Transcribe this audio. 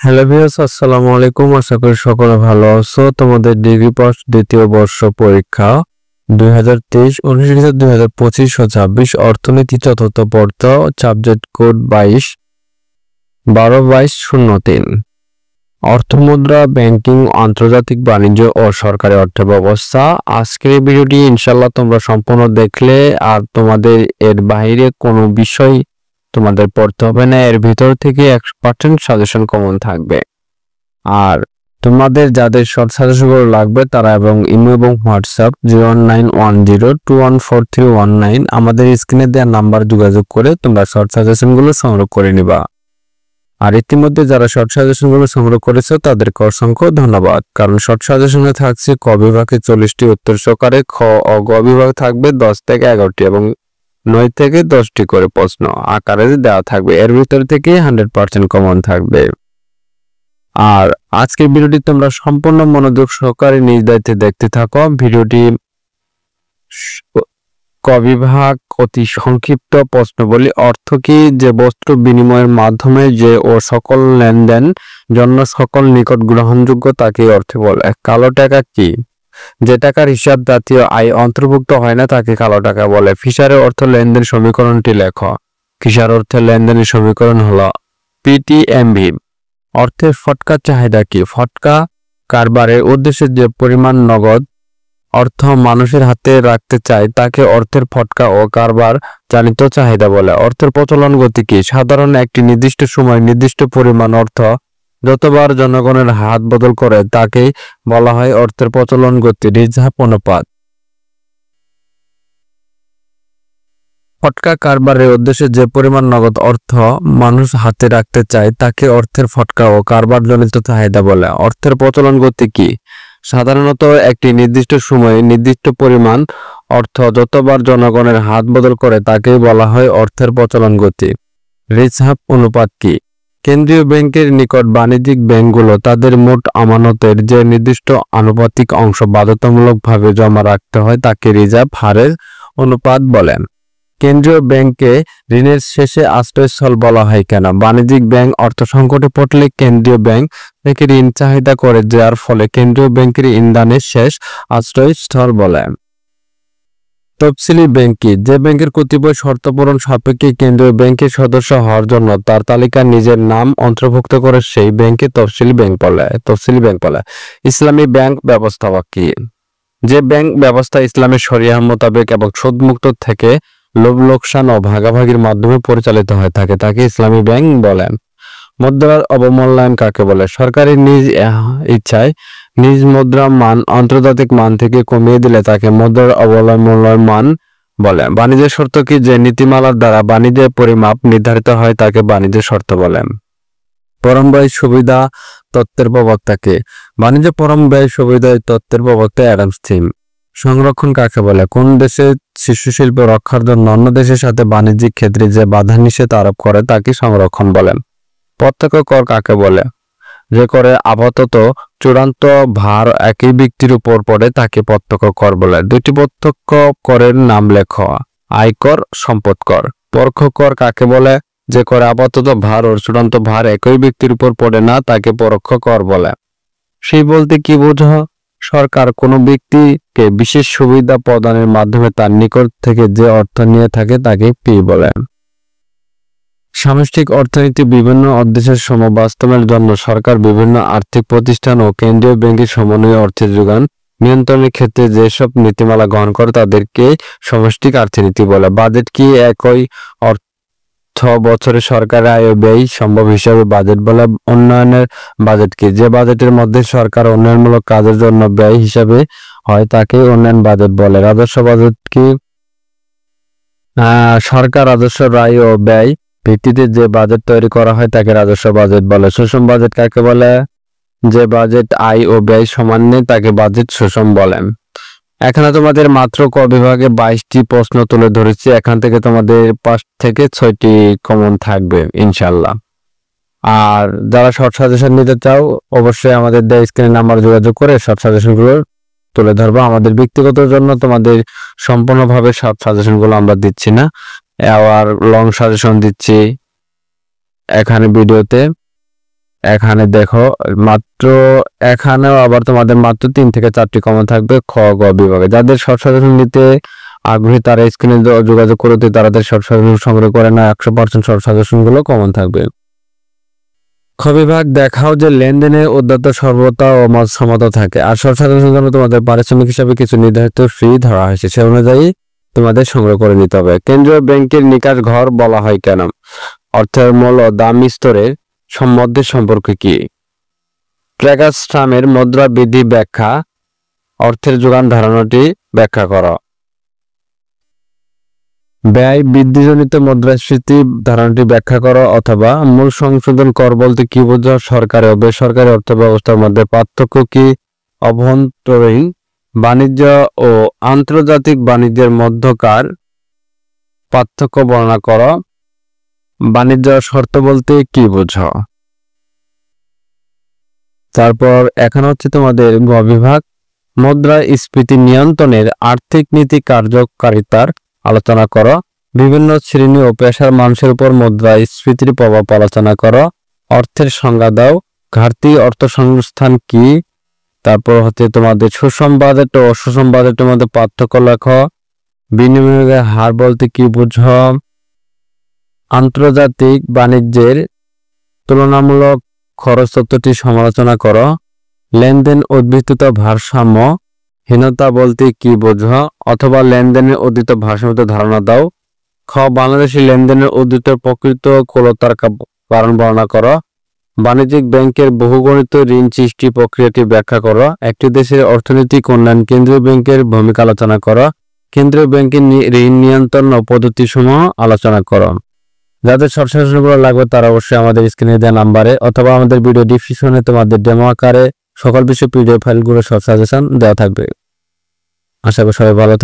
Hello viewers, আসসালামু আলাইকুম। আশা করি সকলে ভালো আছো। তোমাদের ডিগ্রি পাস দ্বিতীয় বর্ষ পরীক্ষা 2023, 2025 ও 26 অর্থনীতি চতুর্থ পত্র সাবজেক্ট কোড 22-12-22-03 অর্থমুদ্রা, ব্যাংকিং, আন্তর্জাতিক বাণিজ্য ও সরকারি অর্থ ব্যবস্থা। আজকের এই ভিডিওটি ইনশাল্লাহ তোমরা সম্পূর্ণ দেখলে আর তোমাদের এর বাইরে কোনো বিষয় তোমাদের পড়তে হবে না। এর ভিতর থেকে 100% সাজেশন কমন থাকবে। আর তোমাদের যাদের শর্ট সাজেশনগুলো লাগবে তারা এবং ইমো এবং হোয়াটসঅ্যাপ 09102143149 আমাদের স্ক্রিনে দেওয়া নাম্বার যোগাযোগ করে তোমরা শর্ট সাজেশনগুলো সংগ্রহ করে নিবা। আর ইতিমধ্যে যারা শর্ট সাজেশনগুলো সংগ্রহ করেছে তাদেরকে অসংখ্য ধন্যবাদ। কারণ শর্ট সাজেশনে থাকছে ক বিভাগে 40টি উত্তর সহকারে, খ ও গ বিভাগ থাকবে 10 থেকে 11টি এবং 9 থেকে 10টি করে প্রশ্ন আকারে দেওয়া থাকবে। এর ভিতর থেকে 100% কমন থাকবে। আর আজকের ভিডিওটি তোমরা সম্পূর্ণ মনোযোগ সহকারে নিজ দায়িত্বে দেখতে থাকো। ভিডিওটি ক বিভাগ অতি সংক্ষিপ্ত প্রশ্নবলী। অর্থ কি? যে বস্তু বিনিময়ের মাধ্যমে যে ও সকল লেনদেন জন্য সকল নিকট গ্রহণযোগ্য তাকে অর্থ বলে। কালো টাকা কি? যে টাকার হিসাব জাতীয় আয় অন্তর্ভুক্ত হয় না তাকে কালো টাকা বলে। ফিশারের অর্থ লেনদেন সমীকরণটি লেখো। ফিশার অর্থে লেনদেনের সমীকরণ হলো পিটিএমভি। অর্থের ফটকা চাহিদা কি? ফটকা কারবারের উদ্দেশ্যে যে পরিমাণ নগদ অর্থ মানুষের হাতে রাখতে চায় তাকে অর্থের ফটকা ও কারবার চালিত চাহিদা বলে। অর্থের প্রচলন গতি কি? সাধারণ একটি নির্দিষ্ট সময় নির্দিষ্ট পরিমাণ অর্থ যতবার জনগণের হাত বদল করে তাকেই বলা হয় অর্থের প্রচলন গতি। রিজার্ভ অনুপাত। ফটকা কারবারের উদ্দেশ্যে যে পরিমাণ নগদ অর্থ মানুষ হাতে রাখতে চায় তাকে অর্থের ফটকা ও কারবারজনিত চাহিদা বলে। অর্থের প্রচলন গতি কি? সাধারণত একটি নির্দিষ্ট সময়ে নির্দিষ্ট পরিমাণ অর্থ যতবার জনগণের হাত বদল করে তাকেই বলা হয় অর্থের প্রচলন গতি। রিজার্ভ অনুপাত কি? কেন্দ্রীয় ব্যাংকের নিকট বাণিজ্যিক ব্যাংকগুলো তাদের মোট আমানতের যে নির্দিষ্ট আনুপাতিক অংশ বাধ্যতামূলকভাবে জমা রাখতে হয় তাকে রিজার্ভ হারের অনুপাত বলেন। কেন্দ্রীয় ব্যাংকে ঋণের শেষে আশ্রয়স্থল বলা হয় কেন? বাণিজ্যিক ব্যাংক অর্থ সংকটে পড়লে কেন্দ্রীয় ব্যাংক থেকে ঋণ চাহিদা করে, যার ফলে কেন্দ্রীয় ব্যাংকের ঋণদানের শেষ আশ্রয়স্থল বলে। তফসিলি ব্যাংক কি? যে ব্যাংকের কতিপয় শর্ত পূরণ সাপেক্ষে কেন্দ্রীয় ব্যাংকের সদস্য হওয়ার জন্য তার তালিকায় নিজের নাম অন্তর্ভুক্ত করে সেই ব্যাংকে তফসিলি ব্যাংক বলে। ইসলামী ব্যাংক ব্যবস্থা কি? যে ব্যাংক ব্যবস্থা ইসলামের শরিয়াহ মোতাবেক এবং সুদমুক্ত থেকে লোভ লোকসান ও ভাগাভাগির মাধ্যমে পরিচালিত হয় থাকে তাকে ইসলামী ব্যাংক বলেন। মুদ্রার অবমূল্যায়ন কাকে বলে? সরকারি নিজ ইচ্ছায় নিজ মুদ্রার মান আন্তর্জাতিক মান থেকে কমিয়ে দিলে তাকে মুদ্রার অবমূল্যায়ন মান বলে। বাণিজ্যের শর্ত কি? যে নীতিমালার দ্বারা বাণিজ্যের পরিমাপ নির্ধারিত হয় তাকে বাণিজ্যের শর্ত বলে। পরম ব্যয় সুবিধা তত্ত্বের প্রবক্তা কে? বাণিজ্য পরম ব্যয় সুবিধা তত্ত্বের প্রবক্তা অ্যাডাম স্মিথ। সংরক্ষণ কাকে বলে? কোন দেশে শিশু শিল্প রক্ষার জন্য অন্য দেশের সাথে বাণিজ্যিক ক্ষেত্রে যে বাধা নিষেধ আরোপ করে তাকে সংরক্ষণ বলেন। প্রত্যক্ষ কর কাকে বলে? যে করে আপাতত চূড়ান্ত ভার একই ব্যক্তির উপর পড়ে তাকে প্রত্যক্ষ কর বলে। দুটি প্রত্যক্ষ করের নাম লেখো। আয়কর, সম্পদ কর। পরোক্ষ কর কাকে বলে? যে করে আপাতত ভার ও চূড়ান্ত ভার একই ব্যক্তির উপর পড়ে না তাকে পরোক্ষ কর বলে। সেই বলতে কি বোঝো? সরকার কোনো ব্যক্তিকে বিশেষ সুবিধা প্রদানের মাধ্যমে তার নিকট থেকে যে অর্থ নিয়ে থাকে তাকে ফি বলে। সামষ্টিক অর্থনীতি বিভিন্ন উদ্দেশ্যের সমবাস্তবের জন্য সরকার বিভিন্ন আর্থিক প্রতিষ্ঠান ও কেন্দ্রীয় ব্যাংকের সমন্বয়ে অর্থের যোগান নিয়ন্ত্রণের ক্ষেত্রে যেসব নীতিমালা গ্রহণ করে তাদেরকে সমষ্টিক অর্থনীতি বলে। বাজেট কি? একই অর্থ বছরে সরকারের আয় ও ব্যয় সম্ভব হিসাবে বাজেট বলে। উন্নয়নের বাজেট কি? যে বাজেটের মধ্যে সরকার উন্নয়নমূলক কাজের জন্য ব্যয় হিসাবে হয় তাকে উন্নয়ন বাজেট বলে। রাজস্ব বাজেট কি? সরকার রাজস্ব আয় ও ব্যয় ভিত্তিতে যে বাজেট তৈরি করা হয় তাকে রাজস্ব বাজেট বলে। সুষম বাজেট কাকে বলে? যে বাজেট আয় ও ব্যয় সমান নেই তাকে বাজেট সুষম বলে। এখানে তোমাদের মাত্র ক বিভাগে 22টি প্রশ্ন তুলে ধরেছি। এখান থেকে তোমাদের 5 থেকে 6টি কমন থাকবে ইনশাল্লাহ। আর যারা শর্ট সাজেশন নিতে চাও অবশ্যই আমাদের দেওয়া স্ক্রিনে নাম্বার যোগাযোগ করে শর্ট সাজেশনগুলো তুলে ধরবো। আমাদের ব্যক্তিগত জন্য তোমাদের সম্পূর্ণভাবে শর্ট সাজেশনগুলো আমরা দিচ্ছি না, আবার লং সাজেশন দিচ্ছি এখানে ভিডিওতে। এখানে দেখো মাত্র এখানেও আবার তোমাদের মাত্র 3 থেকে 4টি কমন থাকবে খ গ বিভাগে। যাদের শর্ট সাজেশন নিতে আগ্রহী তারা স্ক্রিনে যোগাযোগ করতে তাদের শর্ট সাজেশন সংগ্রহ করে না, 100% শর্ট সাজেশন গুলো কমন থাকবে। খ বিভাগ দেখাও যে লেনদেনের উদ্যত সর্বতা ও মত সমতা থাকে। আর শর্ট সাজেশন জন্য তোমাদের পারিশ্রমিক হিসাবে কিছু নির্ধারিত ফি ধরা হয়েছে, সে অনুযায়ী তোমাদের সংগ্রহ করে নিতে হবে। কেন্দ্রীয় ব্যাংকের নিকাশ ঘর বলা হয় কেন? অর্থের মূল ও দাম স্তরের সম্বন্ধে সম্পর্কে কি? ট্র্যাগারস্ট্রামের মুদ্রা বিধি ব্যাখ্যা, অর্থের যোগান ধারণাটি ব্যাখ্যা করো। ব্যয় বৃদ্ধিজনিত মুদ্রাস্ফীতি ধারণাটি ব্যাখ্যা করো, অথবা মূল সংশোধন কর বলতে কি বোঝো? সরকারি ও বেসরকারি অর্থ ব্যবস্থার মধ্যে পার্থক্য কি? অভ্যন্তরীণ বাণিজ্য ও আন্তর্জাতিক বাণিজ্যের মধ্যকার পার্থক্য বর্ণনা করো। বাণিজ্য শর্ত বলতে কি বোঝো? তারপর এখন হচ্ছে তোমাদের গ বিভাগ, মুদ্রাস্ফীতি নিয়ন্ত্রণের আর্থিক নীতি কার্যকারিতার আলোচনা করো। বিভিন্ন শ্রেণী ও পেশার মানুষের উপর মুদ্রাস্ফীতির প্রভাব আলোচনা করো। অর্থের সংজ্ঞা দাও। ঘাটতি অর্থসংস্থান কি? তারপর হচ্ছে তোমাদের সুষম বাজেট ও অসুষম বাজেটের মধ্যে পার্থক্য লেখো। বিনিময়ের হার বলতে কি বুঝো? আন্তর্জাতিক বাণিজ্যের তুলনামূলক খরচ তত্ত্বটি সমালোচনা করো। লেনদেন উদ্ভিদ ভারসাম্যহীনতা বলতে কি বোঝো? অথবা লেনদেনের উদ্ভিদ ভারসাম্যের ধারণা দাও। খ বাংলাদেশি লেনদেনের উদ্ভিদ প্রকৃত কুলতার কারণ বর্ণনা করো। বাণিজ্যিক ব্যাংকের বহুগণিত ঋণ সৃষ্টি প্রক্রিয়াটি ব্যাখ্যা করো। একটি দেশের অর্থনৈতিক উন্নয়ন কেন্দ্রীয় ব্যাংকের ভূমিকা আলোচনা করো। কেন্দ্রীয় ব্যাংকের ঋণ নিয়ন্ত্রণ ও পদ্ধতিসমূহ আলোচনা করো। যাদের শর্ট সাজেশনগুলো লাগবে তারা অবশ্যই আমাদের স্ক্রিনে দেওয়া নাম্বারে অথবা আমাদের ভিডিও ডিসক্রিপশনে তোমাদের ডেমো আকারে সকল বিষয় পিডিএফ ফাইলগুলো শর্ট সাজেশন দেওয়া থাকবে। আশা করি সবাই ভালো থাকবে।